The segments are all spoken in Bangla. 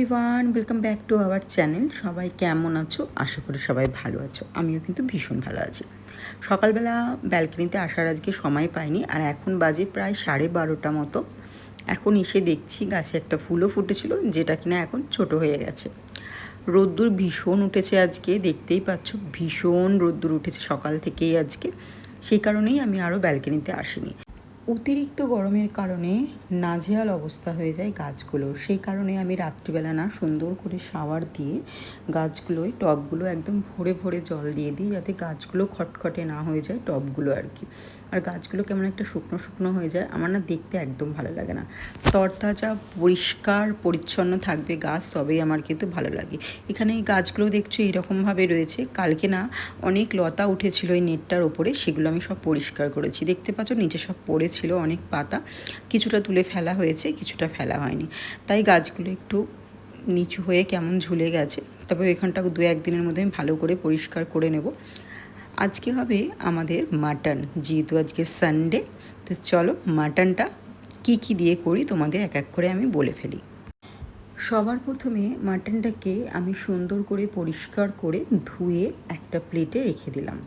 Everyone, welcome back to our channel. সবাই কেমন আছো? আশা করি সবাই ভালো আছো। আমিও কিন্তু ভীষণ ভালো আছি। সকালবেলা ব্যালকনিতে আসার আজকে সময় পাইনি, আর এখন বাজে প্রায় 12:30 মতো। এখন এসে দেখছি গাছে একটা ফুলও ফুটেছিল, যেটা কিনা এখন ছোট হয়ে গেছে। রোদ্দুর ভীষণ উঠেছে আজকে, দেখতেই পাচ্ছ ভীষণ রোদ্দুর উঠেছে সকাল থেকেই আজকে। সেই কারণেই আমি আরও ব্যালকনিতে আসিনি। অতিরিক্ত গরমের কারণে নাজেহাল অবস্থা হয়ে যায় গাছগুলোর। সেই কারণে আমি রাত্রিবেলা না সুন্দর করে শাওয়ার দিয়ে গাছগুলোয় টবগুলো একদম ভরে ভরে জল দিয়ে দিই, যাতে গাছগুলো খটখটে না হয়ে যায় টবগুলো আর কি। আর গাছগুলো কেমন একটা শুকনো শুকনো হয়ে যায়, আমার না দেখতে একদম ভালো লাগে না। তরতাজা পরিষ্কার পরিচ্ছন্ন থাকবে গাছ, তবেই আমার কিন্তু ভালো লাগে। এখানে এই গাছগুলো দেখছো এরকমভাবে রয়েছে। কালকে না অনেক লতা উঠেছিল এই নেটটার ওপরে, সেগুলো আমি সব পরিষ্কার করেছি। দেখতে পাচ্ছ নিচে সব পড়েছিল অনেক পাতা, কিছুটা তুলে ফেলা হয়েছে, কিছুটা ফেলা হয়নি। তাই গাছগুলো একটু নিচু হয়ে কেমন ঝুলে গেছে। তবে এখানটা 2-1 দিনের মধ্যে আমি ভালো করে পরিষ্কার করে নেব। আজকে হবে আমাদের মাটন, যেহেতু আজকে সানডে। তো চলো মাটনটা কি কি দিয়ে করি তোমাদের এক এক করে আমি বলে ফেলি। সবার প্রথমে মাটনটাকে আমি সুন্দর করে পরিষ্কার করে ধুয়ে একটা প্লেটে রেখে দিলাম।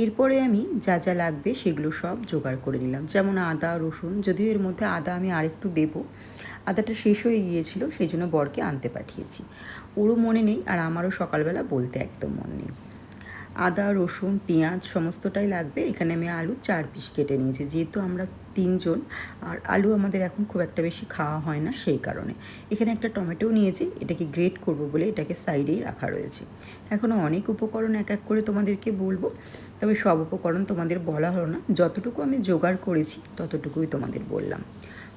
এরপরে আমি যা যা লাগবে সেগুলো সব জোগাড় করে নিলাম, যেমন আদা রসুন। যদিও এর মধ্যে আদা আমি আরেকটু দেবো, আদাটা শেষ হয়ে গিয়েছিল, সেই জন্য বরকে আনতে পাঠিয়েছি। ওরও মনে নেই, আর আমারও সকালবেলা বলতে একদম মন নেই। আদা রসুন পেঁয়াজ সমস্তটাই লাগবে। এখানে আমি আলু 4 পিস কেটে নিয়েছি, যেহেতু আমরা 3 জন, আর আলু আমাদের এখন খুব একটা বেশি খাওয়া হয় না, সেই কারণে। এখানে একটা টমেটো নিয়েছি, এটাকে গ্রেট করব বলে এটাকে সাইডেই রাখা রয়েছে। এখনও অনেক উপকরণ এক এক করে তোমাদেরকে বলবো, তবে সব উপকরণ তোমাদের বলা হলো না। যতটুকু আমি জোগাড় করেছি ততটুকুই তোমাদের বললাম।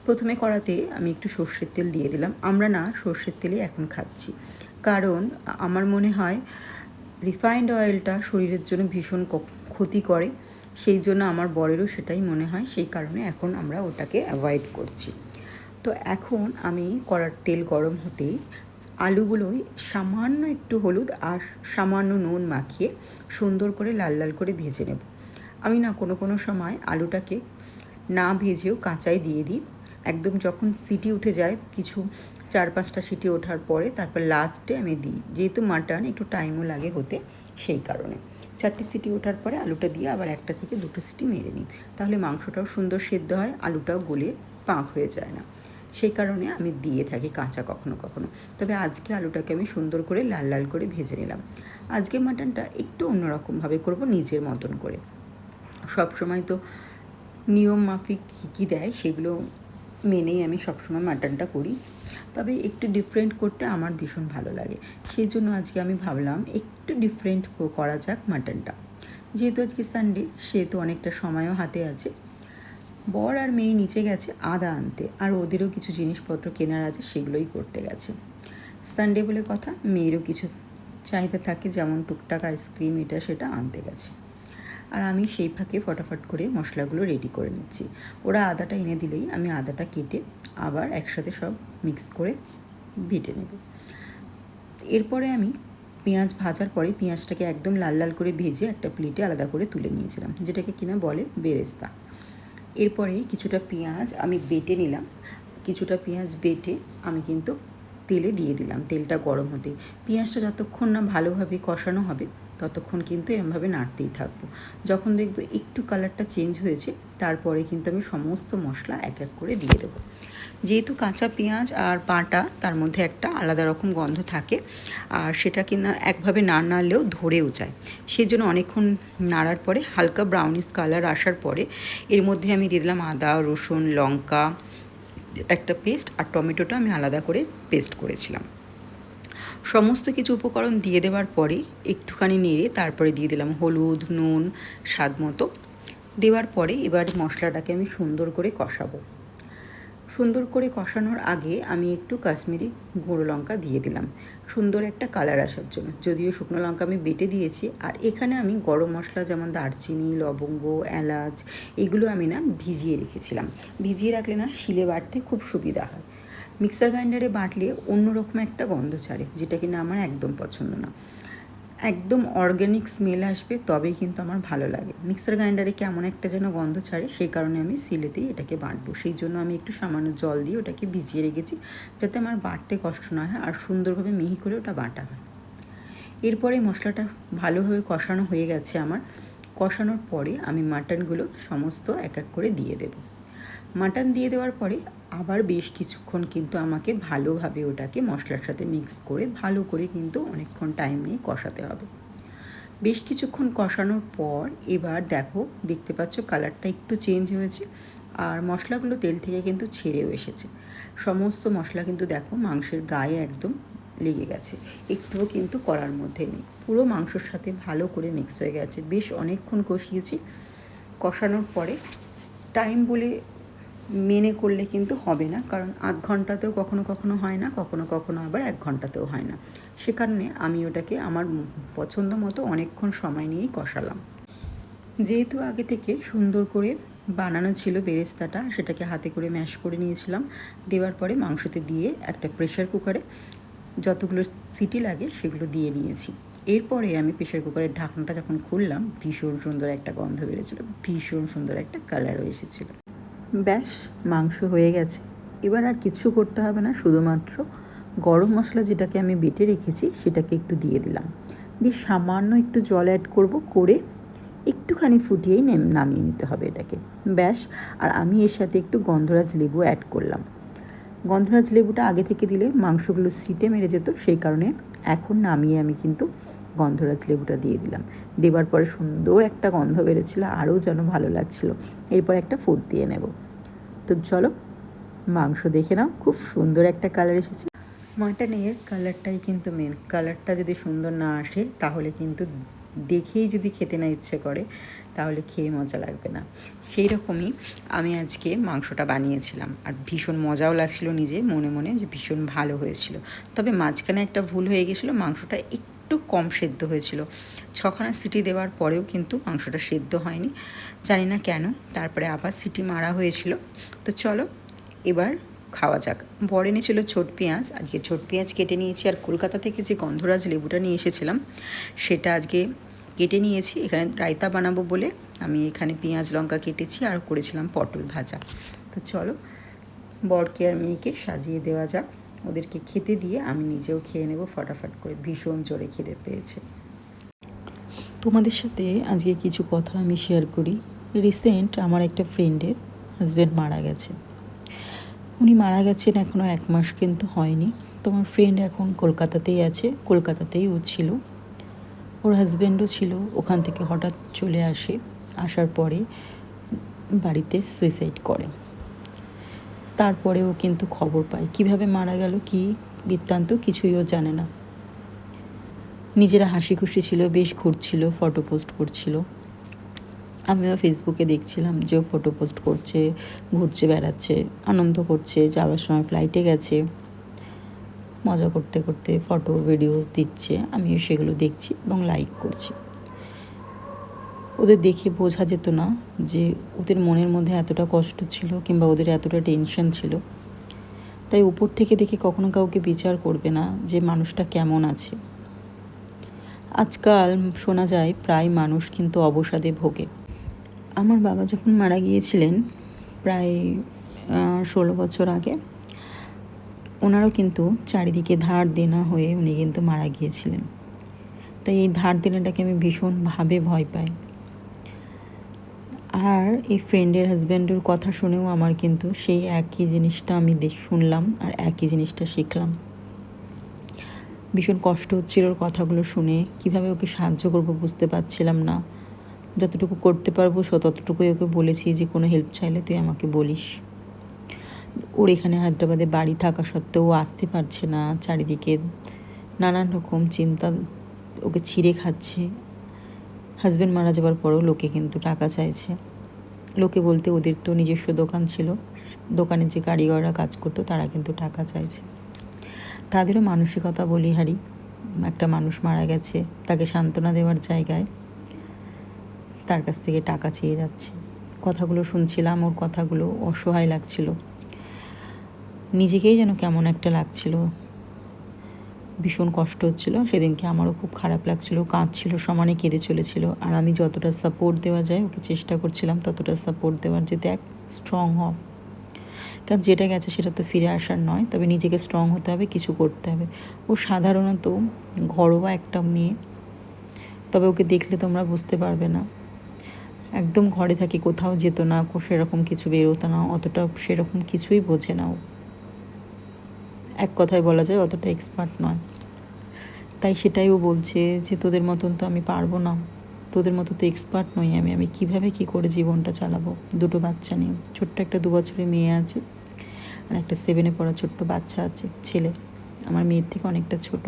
প্রথমে কড়াতে আমি একটু সর্ষের তেল দিয়ে দিলাম। আমরা না সর্ষের তেলে এখন খাচ্ছি, কারণ আমার মনে হয় রিফাইন্ড অয়েলটা শরীরের জন্য ভীষণ ক্ষতি করে। সেই জন্য আমার বরেরও সেটাই মনে হয়, সেই কারণে এখন আমরা ওটাকে অ্যাভয়েড করছি। তো এখন আমি কড়ার তেল গরম হতেই আলুগুলোই সামান্য একটু হলুদ আর সামান্য নুন মাখিয়ে সুন্দর করে লাল লাল করে ভেজে নেব। আমি না কোনো সময় আলুটাকে না ভেজেও কাঁচাই দিয়ে দিই। একদম যখন সিটি উঠে যায়, কিছু 4-5টা সিটি ওঠার পরে তারপর লাস্টে আমি দিই, যেহেতু মাটন একটু টাইমও লাগে হতে, সেই কারণে 4টে সিটি ওঠার পরে আলুটা দিয়ে আবার 1টা থেকে 2টো সিটি মেরে নিই। তাহলে মাংসটাও সুন্দর সেদ্ধ হয়, আলুটাও গলে পাক হয়ে যায় না। সেই কারণে আমি দিয়ে থাকি কাঁচা কখনো কখনো। তবে আজকে আলুটাকে আমি সুন্দর করে লাল লাল করে ভেজে নিলাম। আজকে মাটনটা একটু অন্যরকমভাবে করব, নিজের মতন করে। সব সময় তো নিয়ম মাফিক কী কী দেয় সেগুলো মেনেই আমি সবসময় মাটনটা করি, তবে একটু ডিফারেন্ট করতে আমার ভীষণ ভালো লাগে। সেই জন্য আজকে আমি ভাবলাম একটু ডিফারেন্ট করা যাক মাটনটা। যেহেতু আজকে সানডে, সেহেতু অনেকটা সময়ও হাতে আছে। বর আর মেয়ে নিচে গেছে আদা আনতে, আর ওদেরও কিছু জিনিসপত্র কেনার আছে, সেগুলোই করতে গেছে। সানডে বলে কথা, মেয়েরও কিছু চাহিদা থাকে, যেমন টুকটাক আইসক্রিম এটা সেটা আনতে গেছে। আর আমি সেই ফাঁকে ফটাফট করে মশলাগুলো রেডি করে নিচ্ছি। ওরা আদাটা এনে দিলেই আমি আদাটা কেটে আবার একসাথে সব মিক্স করে বেটে নেব। এরপরে আমি পেঁয়াজ ভাজার পরে পেঁয়াজটাকে একদম লাল লাল করে ভেজে একটা প্লেটে আলাদা করে তুলে নিয়েছিলাম, যেটাকে কিনা বলে বেরেস্তা। এরপরে কিছুটা পেঁয়াজ আমি বেটে নিলাম। কিছুটা পেঁয়াজ বেটে আমি কিন্তু তেলে দিয়ে দিলাম। তেলটা গরম হতে পেঁয়াজটা যতক্ষণ না ভালোভাবে কষানো হবে ততক্ষণ কিন্তু এরমভাবে নাড়তেই থাকবো। যখন দেখবো একটু কালারটা চেঞ্জ হয়েছে, তারপরে কিন্তু আমি সমস্ত মশলা এক এক করে দিয়ে দেবো। যেহেতু কাঁচা পেঁয়াজ আর বাটা, তার মধ্যে একটা আলাদা রকম গন্ধ থাকে, আর সেটা কিনা একভাবে না নাড়লেও ধরেও যায়। সেই জন্য অনেকক্ষণ নাড়ার পরে হালকা ব্রাউনিশ কালার আসার পরে এর মধ্যে আমি দিয়ে দিলাম আদা রসুন লঙ্কা একটা পেস্ট, আর টমেটোটা আমি আলাদা করে পেস্ট করেছিলাম। সমস্ত কিছু উপকরণ দিয়ে দেওয়ার পরে একটুখানি নেড়ে তারপরে দিয়ে দিলাম হলুদ নুন স্বাদ মতো। দেওয়ার পরে এবার মশলাটাকে আমি সুন্দর করে কষাবো। সুন্দর করে কষানোর আগে আমি একটু কাশ্মীরি গুঁড়ো লঙ্কা দিয়ে দিলাম, সুন্দর একটা কালার আসার জন্য। যদিও শুকনো লঙ্কা আমি বেটে দিয়েছি, আর এখানে আমি গরম মশলা যেমন দারচিনি লবঙ্গ এলাচ এগুলো আমি না ভিজিয়ে রেখেছিলাম। ভিজিয়ে রাখলে না শিলে বাটতে খুব সুবিধা হয়। মিক্সার গ্রাইন্ডারে বাটলে অন্যরকম একটা গন্ধ ছাড়ে, যেটা কিনা আমার একদম পছন্দ না। একদম অর্গ্যানিক স্মেল আসবে, তবেই কিন্তু আমার ভালো লাগে। মিক্সার গ্রাইন্ডারে কেমন একটা যেন গন্ধ ছাড়ে, সেই কারণে আমি সিলেতেই এটাকে বাটবো। সেই জন্য আমি একটু সামান্য জল দিয়ে ওটাকে ভিজিয়ে রেখেছি, যাতে আমার বাটতে কষ্ট না হয় আর সুন্দরভাবে মিহি করে ওটা বাটা হয়। এরপরে মশলাটা ভালোভাবে কষানো হয়ে গেছে আমার। কষানোর পরে আমি মাটনগুলো সমস্ত এক এক করে দিয়ে দেব। মাটন দিয়ে দেওয়ার পরে আবার বেশ কিছুক্ষণ কিন্তু আমাকে ভালোভাবে ওটাকে মশলার সাথে মিক্স করে ভালো করে কিন্তু অনেকক্ষণ টাইম নিয়ে কষাতে হবে। বেশ কিছুক্ষণ কষানোর পর এবার দেখো, দেখতে পাচ্ছ কালারটা একটু চেঞ্জ হয়েছে আর মশলাগুলো তেল থেকে কিন্তু ছেড়েও এসেছে। সমস্ত মশলা কিন্তু দেখো মাংসের গায়ে একদম লেগে গেছে, একটুও কিন্তু করার মধ্যে নেই। পুরো মাংসর সাথে ভালো করে মিক্স হয়ে গেছে। বেশ অনেকক্ষণ কষিয়েছি। কষানোর পরে টাইম বলে মেনে করলে কিন্তু হবে না, কারণ আধ ঘন্টাতেও কখনো কখনো হয় না, কখনো কখনো আবার 1 ঘন্টাতেও হয় না। সে কারণে আমি ওটাকে আমার পছন্দ মতো অনেকক্ষণ সময় নিয়েই কষালাম। যেহেতু আগে থেকে সুন্দর করে বানানো ছিল বেরেস্তাটা, সেটাকে হাতে করে ম্যাশ করে নিয়েছিলাম। দেওয়ার পরে মাংসতে দিয়ে একটা প্রেশার কুকারে যতগুলো সিটি লাগে সেগুলো দিয়ে নিয়েছি। এরপরে আমি প্রেশার কুকারের ঢাকনাটা যখন খুললাম, ভীষণ সুন্দর একটা গন্ধ বেরোছিলো, ভীষণ সুন্দর একটা কালারও এসেছিলো। ব্যাস, মাংস হয়ে গেছে। এবার আর কিছু করতে হবে না, শুধুমাত্র গরম মশলা যেটাকে আমি বেটে রেখেছি সেটাকে একটু দিয়ে দিলাম। দিয়ে সামান্য একটু জল অ্যাড করে একটুখানি ফুটিয়েই নামিয়ে নিতে হবে এটাকে। ব্যাস। আর আমি এর সাথে একটু গন্ধরাজ লেবু অ্যাড করলাম। গন্ধরাজ লেবুটা আগে থেকে দিলে মাংসগুলো সিটে মেরে যেত, সেই কারণে এখন নামিয়ে আমি কিন্তু গন্ধরাজ লেবুটা দিয়ে দিলাম। দেবার পরে সুন্দর একটা গন্ধ বেরোচ্ছিলো, আরও যেন ভালো লাগছিলো। এরপর একটা ফুট দিয়ে নেব। তো চলো মাংস দেখে নাও, খুব সুন্দর একটা কালার এসেছে। মাটনের কালারটাই কিন্তু মেন। কালারটা যদি সুন্দর না আসে তাহলে কিন্তু দেখেই যদি খেতে না ইচ্ছে করে, তাহলে খেয়ে মজা লাগবে না। সেই রকমই আমি আজকে মাংসটা বানিয়েছিলাম, আর ভীষণ মজাও লাগছিল নিজে মনে মনে যে ভীষণ ভালো হয়েছিল। তবে মাঝখানে একটা ভুল হয়ে গেছিলো, মাংসটা একটু কম সেদ্ধ হয়েছিল। 6খানা সিটি দেওয়ার পরেও কিন্তু মাংসটা সেদ্ধ হয়নি, জানি না কেন। তারপরে আবার সিটি মারা হয়েছিল। তো চলো এবার খাওয়া যাক। বর এনেছিল ছোট পেঁয়াজ, আজকে ছোট পেঁয়াজ কেটে নিয়েছি। আর কলকাতা থেকে যে গন্ধরাজ লেবুটা নিয়ে এসেছিলাম সেটা আজকে কেটে নিয়েছি। এখানে রায়তা বানাবো বলে আমি এখানে পেঁয়াজ লঙ্কা কেটেছি আর করেছিলাম পটল ভাজা। তো চলো বরকে আর মেয়েকে সাজিয়ে দেওয়া যাক, ওদেরকে খেতে দিয়ে আমি নিজেও খেয়ে নেব ফটাফট করে। ভীষণ জোরে খিদে পেয়েছে। তোমাদের সাথে আজকে কিছু কথা আমি শেয়ার করি। রিসেন্ট আমার একটা ফ্রেন্ডের হাজব্যান্ড মারা গেছে। উনি মারা গেছেন এখনও 1 মাস কিন্তু হয়নি। তোমার ফ্রেন্ড এখন কলকাতাতেই আছে, কলকাতাতেই ও ছিল। ওর হাজব্যান্ডও ছিল, ওখান থেকে হঠাৎ চলে আসে। আসার পরে বাড়িতে সুইসাইড করে। তারপরেও কিন্তু খবর পায়, কিভাবে মারা গেল কী বৃত্তান্ত কিছুই ও জানে না। নিজেরা হাসি খুশি ছিল, বেশ ঘুরছিল, ফটো পোস্ট করছিল। আমিও ফেসবুকে দেখছিলাম যে ও ফটো পোস্ট করছে, ঘুরছে, বেড়াচ্ছে, আনন্দ করছে, যাওয়ার সময় ফ্লাইটে গেছে, মজা করতে করতে ফটো ভিডিওস দিচ্ছে। আমিও সেগুলো দেখছি এবং লাইক করছি। ওদের দেখে বোঝা যেত না যে ওদের মনের মধ্যে এতটা কষ্ট ছিল কিংবা ওদের এতটা টেনশন ছিল। তাই উপর থেকে দেখে কখনো কাউকে বিচার করবে না যে মানুষটা কেমন আছে। আজকাল শোনা যায় প্রায় মানুষ কিন্তু অবসাদে ভোগে। আমার বাবা যখন মারা গিয়েছিলেন প্রায় 16 বছর আগে, ওনারও কিন্তু চারিদিকে ধার দেনা হয়ে উনি কিন্তু মারা গিয়েছিলেন। তাই এই ধার দেনাটাকে আমি ভীষণভাবে ভয় পাই। আর এই ফ্রেন্ডের হাজব্যান্ডের কথা শুনেও আমার কিন্তু সেই একই জিনিসটা আমি শুনলাম আর একই জিনিসটা শিখলাম। ভীষণ কষ্ট হচ্ছিল ওর কথাগুলো শুনে। কিভাবে ওকে সাহায্য করবো বুঝতে পারছিলাম না। যতটুকু করতে পারবো ততটুকুই ওকে বলেছি যে কোনো হেল্প চাইলে তুই আমাকে বলিস। ওর এখানে হায়দ্রাবাদে বাড়ি থাকা সত্ত্বেও ও আসতে পারছে না। চারিদিকে নানান রকম চিন্তা ওকে ছিঁড়ে খাচ্ছে। হাজব্যান্ড মারা যাওয়ার পরেও লোকে কিন্তু টাকা চাইছে। লোকে বলতে ওদের তো নিজস্ব দোকান ছিল, দোকানে যে কারিগররা কাজ করতো তারা কিন্তু টাকা চাইছে। তাদেরও মানসিকতা বলিহারি। একটা মানুষ মারা গেছে, তাকে সান্ত্বনা দেওয়ার জায়গায় তার কাছ থেকে টাকা চেয়ে যাচ্ছে। কথাগুলো শুনছিলাম, ওর কথাগুলো অসহায় লাগছিল, নিজেকেই যেন কেমন একটা লাগছিল। ভীষণ কষ্ট হচ্ছিলো সেদিনকে, আমারও খুব খারাপ লাগছিলো, কাঁদছিল, সমানে কেঁদে চলেছিল। আর আমি যতটা সাপোর্ট দেওয়া যায় ওকে চেষ্টা করছিলাম ততটা সাপোর্ট দেওয়ার, যে দেখ স্ট্রং হ, কারণ যেটা গেছে সেটা তো ফিরে আসার নয়, তবে নিজেকে স্ট্রং হতে হবে, কিছু করতে হবে। ও সাধারণত ঘরোয়া একটা মেয়ে, তবে ওকে দেখলে তোমরা বুঝতে পারবে না, একদম ঘরে থাকি, কোথাও যেত না, সেরকম কিছু বেরোতো না, অতটা সেরকম কিছুই বোঝে না ও, এক কথায় বলা যায় অতটা এক্সপার্ট নয়। তাই সেটাই ও বলছে যে তোদের মতন তো আমি পারবো না, তোদের মতো তো এক্সপার্ট নই আমি কীভাবে কী করে জীবনটা চালাবো, দুটো বাচ্চা নিয়ে, ছোট্ট একটা 2 বছরের মেয়ে আছে আর একটা 7-এ পড়া ছোট্ট বাচ্চা আছে, ছেলে, আমার মেয়ের থেকে অনেকটা ছোট।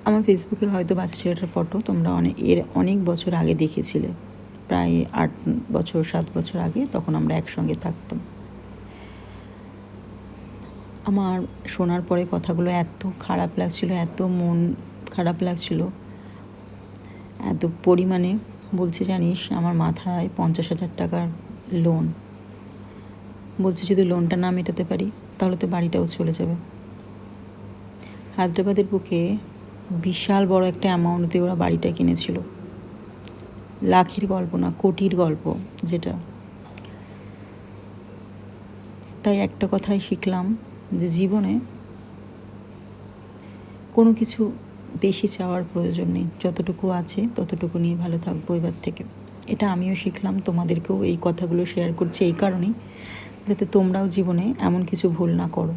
আমার ফেসবুকে হয়তো বাচ্চা ছেলেটার ফটো তোমরা অনেক বছর আগে দেখেছিলে, প্রায় 8 বছর 7 বছর আগে, তখন আমরা একসঙ্গে থাকতাম। আমার শোনার পরে কথাগুলো এত খারাপ লাগছিল, এত মন খারাপ লাগছিল, এত পরিমাণে। বলছে জানিস আমার মাথায় 50,000 টাকার লোন, বলছে যদি লোনটা না মেটাতে পারি তাহলে তো বাড়িটাও চলে যাবে। হায়দ্রাবাদের বুকে বিশাল বড় একটা অ্যামাউন্ট দিয়ে ওরা বাড়িটা কিনেছিল, লাখের গল্প না, কোটির গল্প যেটা। তাই একটা কথাই শিখলাম যে জীবনে কোনো কিছু বেশি চাওয়ার প্রয়োজন নেই, যতটুকু আছে ততটুকু নিয়ে ভালো থাকবো এবার থেকে। এটা আমিও শিখলাম, তোমাদেরকেও এই কথাগুলো শেয়ার করছি এই কারণেই, যাতে তোমরাও জীবনে এমন কিছু ভুল না করো।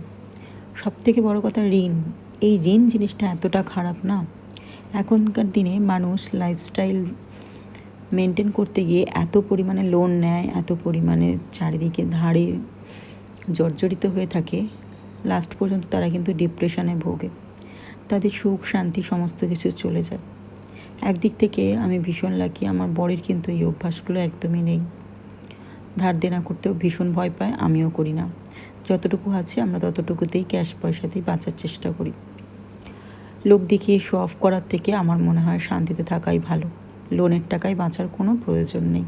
সবথেকে বড় কথা ঋণ, এই ঋণ জিনিসটা এতটা খারাপ না, এখনকার দিনে মানুষ লাইফস্টাইল মেনটেন করতে গিয়ে এত পরিমাণে লোন নেয়, এত পরিমাণে চারিদিকে ধারে জর্জরিত হয়ে থাকে, লাস্ট পর্যন্ত তারা কিন্তু ডিপ্রেশনে ভোগে, তাদের সুখ শান্তি সমস্ত কিছু চলে যায়। একদিক থেকে আমি ভীষণ লাকি, আমার বরের কিন্তু এই অভ্যাসগুলো একদমই নেই, ধার দেনা করতেও ভীষণ ভয় পায়, আমিও করি না। যতটুকু আছে আমরা ততটুকুতেই ক্যাশ পয়সাতেই বাঁচার চেষ্টা করি। লোক দেখিয়ে শো অফ করার থেকে আমার মনে হয় শান্তিতে থাকাই ভালো, লোনের টাকায় বাঁচার কোনো প্রয়োজন নেই।